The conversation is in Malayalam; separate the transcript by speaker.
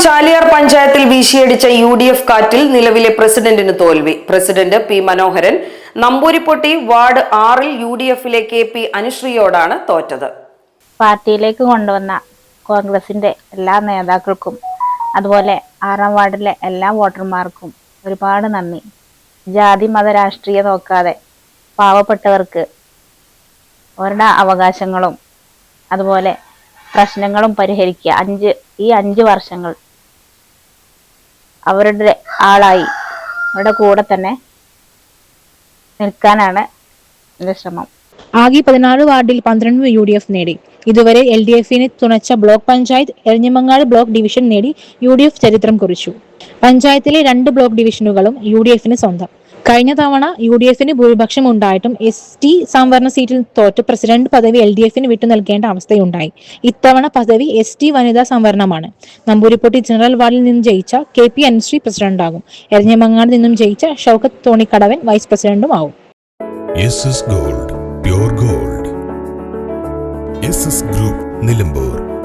Speaker 1: ചാലിയാർ പഞ്ചായത്തിൽ വീശിയടിച്ച UDF കാറ്റിൽ നിലവിലെ പ്രസിഡന്റിന് തോൽവി. President P. മനോഹരൻ നമ്പൂരിപ്പൊട്ടി വാർഡ് 6-ൽ UDFിലെ KP അനുശ്രീയോടാണ് തോറ്റത്.
Speaker 2: പാർട്ടിയിലേക്ക് കൊണ്ടുവന്ന കോൺഗ്രസിന്റെ എല്ലാ നേതാക്കൾക്കും അതുപോലെ 6-ാം വാർഡിലെ എല്ലാ വോട്ടർമാർക്കും ഒരുപാട് നന്ദി. ജാതി മത രാഷ്ട്രീയം നോക്കാതെ പാവപ്പെട്ടവർക്ക് അവരുടെ അവകാശങ്ങളും അതുപോലെ പ്രശ്നങ്ങളും പരിഹരിക്കുക. ഈ 5 വർഷങ്ങൾ അവരുടെ ആളായി അവരുടെ കൂടെ തന്നെ നിൽക്കാനാണ് എന്റെ ശ്രമം.
Speaker 3: ആകെ 14 വാർഡിൽ 12 UDF നേടി. ഇതുവരെ LDFിനെ തുണച്ച block panchayat Eranhimangad block division നേടി UDF ചരിത്രം കുറിച്ചു. പഞ്ചായത്തിലെ 2 ബ്ലോക്ക് ഡിവിഷനുകളും UDFിന് സ്വന്തം. കഴിഞ്ഞ തവണ UDFിന് ഭൂരിപക്ഷം ഉണ്ടായിട്ടും ST സംവരണ സീറ്റിൽ തോറ്റ് പ്രസിഡന്റ് പദവി LDFിന് വിട്ടു നൽകേണ്ട അവസ്ഥയുണ്ടായി. ഇത്തവണ പദവി ST വനിതാ സംവരണമാണ്. നമ്പൂരിപ്പൊട്ടി ജനറൽ വാർഡിൽ നിന്നും ജയിച്ച KP അനുശ്രീ പ്രസിഡന്റാകും. എരഞ്ഞിമങ്ങാട് നിന്നും ജയിച്ച ഷൗക്കത്ത് തോണിക്കടവൻ വൈസ് പ്രസിഡന്റും ആവും.
Speaker 4: SS Gold, Pure Gold. SS Group, Nilambur.